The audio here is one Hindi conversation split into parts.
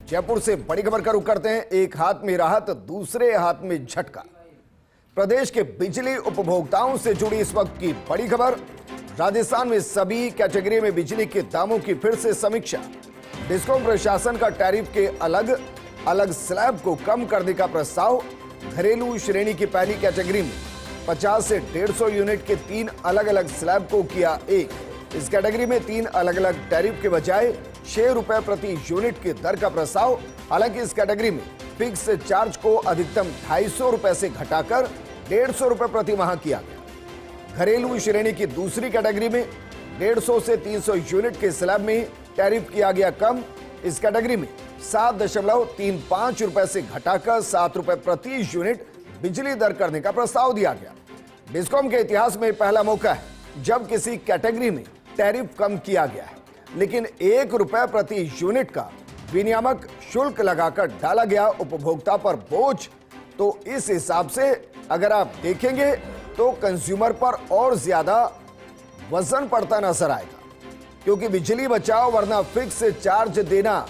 जयपुर से बड़ी खबर का रुख करते हैं। एक हाथ में राहत, दूसरे हाथ में झटका। प्रदेश के बिजली उपभोक्ताओं से जुड़ी इस वक्त की बड़ी खबर। राजस्थान में सभी कैटेगरी में बिजली के दामों की फिर से समीक्षा। डिस्कॉम प्रशासन का टैरिफ के अलग अलग स्लैब को कम करने का प्रस्ताव। घरेलू श्रेणी की पहली कैटेगरी में 50 से 150 यूनिट के 3 अलग अलग स्लैब को किया एक। इस कैटेगरी में 3 अलग अलग टैरिफ के बजाय 6 रुपए प्रति यूनिट की दर का प्रस्ताव। हालांकि इस कैटेगरी में फिक्स चार्ज को अधिकतम 250 रुपए से घटाकर 150 रुपए प्रति माह किया गया। घरेलू श्रेणी की दूसरी कैटेगरी में 150 से 300 यूनिट के स्लैब में टैरिफ किया गया कम। इस कैटेगरी में 7.35 रुपए से घटाकर 7 रुपए प्रति यूनिट बिजली दर करने का प्रस्ताव दिया गया। डिस्कॉम के इतिहास में पहला मौका है जब किसी कैटेगरी में टैरिफ कम किया गया है, लेकिन 1 रुपए प्रति यूनिट का विनियामक शुल्क लगाकर डाला गया उपभोक्ता पर बोझ। तो इस हिसाब से अगर आप देखेंगे तो कंज्यूमर पर और ज्यादा वजन पड़ता नजर आएगा, क्योंकि बिजली बचाओ वरना फिक्स चार्ज देना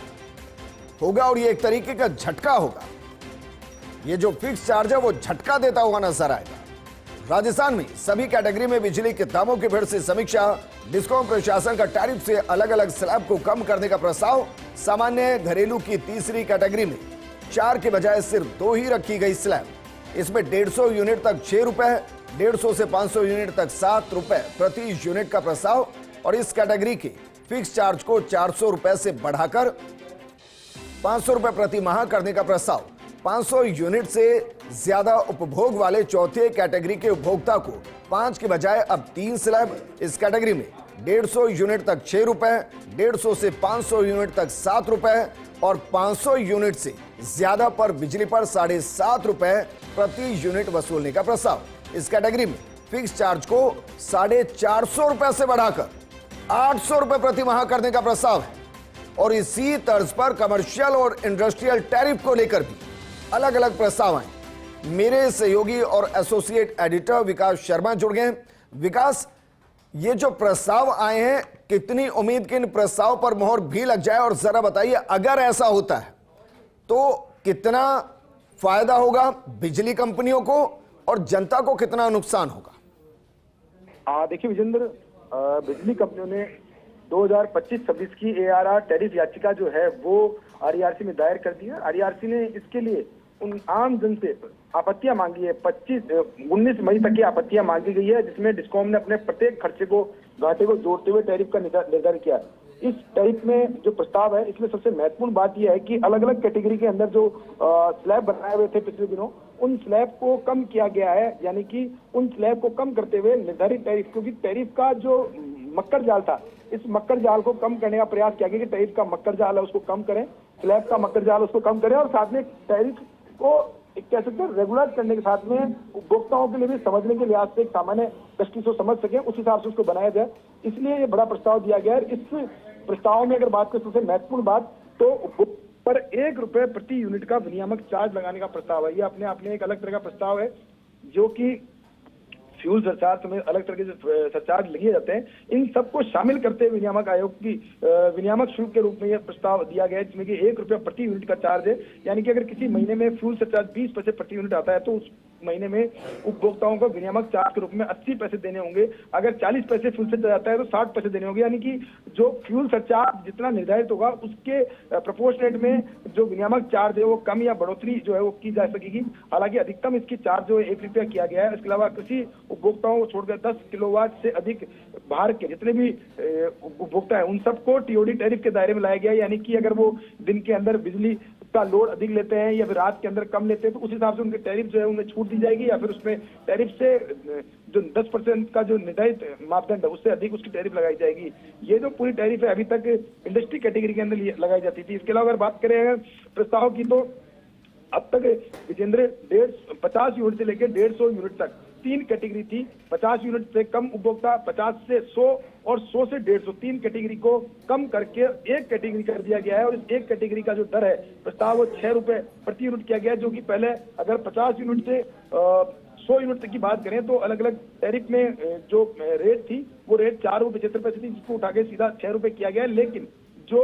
होगा और ये एक तरीके का झटका होगा। ये जो फिक्स चार्ज है वो झटका देता हुआ नजर आएगा। राजस्थान में सभी कैटेगरी में बिजली के दामों की फिर से समीक्षा। डिस्कॉम प्रशासन का टैरिफ से अलग अलग स्लैब को कम करने का प्रस्ताव। सामान्य घरेलू की तीसरी कैटेगरी में 4 के बजाय सिर्फ 2 ही रखी गई स्लैब। इसमें 150 यूनिट तक 6 रुपए, 150 से 500 यूनिट तक 7 रुपए प्रति यूनिट का प्रस्ताव। और इस कैटेगरी के फिक्स चार्ज को 400 रुपए से बढ़ाकर 500 रुपए प्रति माह करने का प्रस्ताव। 500 यूनिट से ज्यादा उपभोग वाले चौथे कैटेगरी के उपभोक्ता को 5 के बजाय अब 3 स्लैब। इस कैटेगरी में 150 यूनिट तक 6 रुपए, 150 से 500 यूनिट तक 7 रुपए और 500 यूनिट से ज्यादा पर बिजली पर 7.5 रुपए प्रति यूनिट वसूलने का प्रस्ताव। इस कैटेगरी में फिक्स चार्ज को 450 रुपए से बढ़ाकर 800 रुपए प्रति माह करने का प्रस्ताव है। और इसी तर्ज पर कमर्शियल और इंडस्ट्रियल टैरिफ को लेकर भी अलग अलग प्रस्ताव आए। मेरे सहयोगी और एसोसिएट एडिटर विकास शर्मा जुड़ गए। विकास, ये जो प्रस्ताव आए हैं, कितनी उम्मीद कि इन प्रस्ताव पर मोहर भी लग जाए, और जरा बताइए अगर ऐसा होता है तो कितना फायदा होगा बिजली कंपनियों को और जनता को कितना नुकसान होगा? देखिए विजेंद्र, बिजली कंपनियों ने 2025-26 की ARR टैरिफ याचिका जो है वो RERC में दायर कर दी है। RERC ने इसके लिए उन आम जन से आपत्तियां मांगी है। 19 मई तक की आपत्तियां मांगी गई है, जिसमें डिस्कॉम ने अपने प्रत्येक खर्चे को, घाटे को जोड़ते हुए टैरिफ का निर्धारण किया। इस टैरिफ में जो प्रस्ताव है, इसमें सबसे महत्वपूर्ण बात यह है कि अलग अलग कैटेगरी के अंदर जो स्लैब बनाए हुए थे पिछले दिनों, उन स्लैब को कम किया गया है। यानी कि उन स्लैब को कम करते हुए निर्धारित टैरिफ, क्योंकि टैरिफ का जो मक्कर जाल था, इस मक्कर जाल को कम करने का प्रयास किया गया कि टैरिफ का मक्कर जाल है उसको कम करें, स्लैब का मक्कर जाल उसको कम करें, और साथ में टैरिफ को कह सकते हैं रेगुलर करने के साथ में उपभोक्ताओं के लिए भी समझने के लिहाज से एक सामान्य दृष्टि से समझ सके, उस हिसाब से उसको बनाया जाए। इसलिए ये बड़ा प्रस्ताव दिया गया है। इस प्रस्ताव में अगर बात करें, सबसे महत्वपूर्ण बात तो पर 1 रुपए प्रति यूनिट का विनियामक चार्ज लगाने का प्रस्ताव है। ये अपने आप में एक अलग तरह का प्रस्ताव है, जो कि फ्यूल सरचार्ज में अलग तरह के सरचार्ज लगे जाते हैं, इन सबको शामिल करते हुए विनियामक आयोग की विनियामक शुल्क के रूप में यह प्रस्ताव दिया गया है, जिसमें कि 1 रुपया प्रति यूनिट का चार्ज है। यानी कि अगर किसी महीने में फ्यूल सरचार्ज 20 पैसे प्रति यूनिट आता है तो उस महीने में उपभोक्ताओं को विनियामक चार्ज के रूप में 80 पैसे देने होंगे। अगर 40 पैसे फ्यूल सरचार्ज आता है तो 60 पैसे देने होंगे। यानी कि जो फ्यूल सरचार्ज जितना निर्धारित होगा उसके प्रोपोर्शनेट में जो विनियामक चार्ज है वो कम या बढ़ोतरी जो है वो की जा सकेगी। हालांकि अधिकतम इसकी चार्ज जो है 1 रुपया किया गया है। इसके अलावा कृषि उपभोक्ताओं को छोड़कर 10 किलोवाट से अधिक भार के जितने भी उपभोक्ता है उन सबको TOD टैरिफ के दायरे में लाया गया है। यानी कि अगर वो दिन के अंदर बिजली का लोड अधिक लेते हैं या फिर रात के अंदर कम लेते हैं तो उस हिसाब से उनके टैरिफ जो है उन्हें छूट दी जाएगी, या फिर उसमें टैरिफ से जो 10% का जो निर्धारित मापदंड है उससे अधिक उसकी टैरिफ लगाई जाएगी। ये जो पूरी टैरिफ है अभी तक इंडस्ट्री कैटेगरी के अंदर लगाई जाती थी। इसके अलावा अगर बात करें प्रस्ताव की तो अब तक विजेंद्र 50 यूनिट से लेकर 150 यूनिट तक 3 कैटेगरी थी। 50 यूनिट से कम उपभोक्ता, 50 से 100 और 100 से 150, 3 कैटेगरी को कम करके एक कैटेगरी कर दिया गया है। और इस एक कैटेगरी का जो दर है प्रस्ताव वो 6 रुपए प्रति यूनिट किया गया है, जो कि पहले अगर 50 यूनिट से 100 यूनिट तक की बात करें तो अलग अलग टैरिफ में जो रेट थी वो रेट 4 रुपए 75 पैसे थी, जिसको उठा के सीधा 6 रुपए किया गया है। लेकिन जो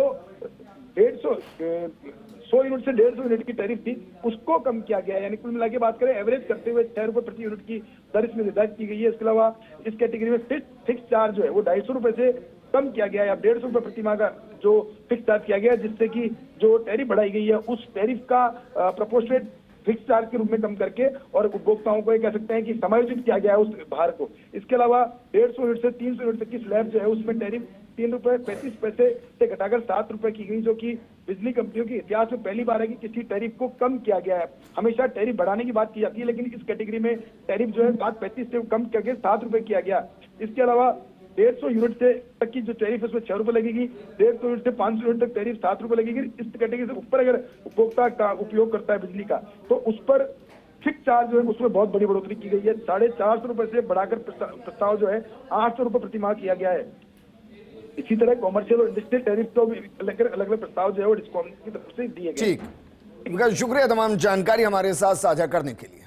150 100 यूनिट से 150 यूनिट की टैरिफ थी उसको कम किया गया है। यानी कुल मिला के बात करें एवरेज करते हुए 6 रुपए प्रति यूनिट की दर इसमें निर्धारित की गई है। इसके अलावा इस कैटेगरी में फिक्स चार्ज जो है वो 250 रुपए से कम किया गया है। अब 150 रुपए प्रति माह का जो फिक्स चार्ज किया गया है, जिससे कि जो टैरिफ बढ़ाई गई है उस टैरिफ का प्रोपोर्शनेट फिक्स चार्ज के रूप में कम करके और उपभोक्ताओं को ये कह सकते हैं कि समायोजित किया गया है उस भार को। इसके अलावा 150 यूनिट से 300 यूनिट तक की स्लैब जो है उसमें टैरिफ 3 रुपए 35 पैसे से घटाकर 7 रुपए की गई, जो कि बिजली कंपनियों के इतिहास में पहली बार है कि किसी टैरिफ को कम किया गया है। हमेशा टैरिफ बढ़ाने की बात की जाती है, लेकिन इस कैटेगरी में टैरिफ जो है 7.35 से कम करके 7 रुपए किया गया। इसके अलावा 150 यूनिट से तक की जो टैरिफ है उसमें 6 रुपए लगेगी, 150 यूनिट से 500 यूनिट तक टैरिफ 7 रुपए लगेगी। इस कैटेगरी से ऊपर अगर उपभोक्ता का उपयोग करता है बिजली का तो उस पर फिक्स चार्ज जो है उसमें बहुत बड़ी बढ़ोतरी की गई है। 450 रुपए से बढ़ाकर प्रस्ताव जो है 800 रुपए प्रति माह किया गया है। इसी तरह कॉमर्शियल और इंडस्ट्रियल टैरिफ को भी अलग अलग प्रस्ताव जो है वो डिस्कॉम की तरफ से दिए गए। ठीक, शुक्रिया तमाम जानकारी हमारे साथ साझा करने के लिए।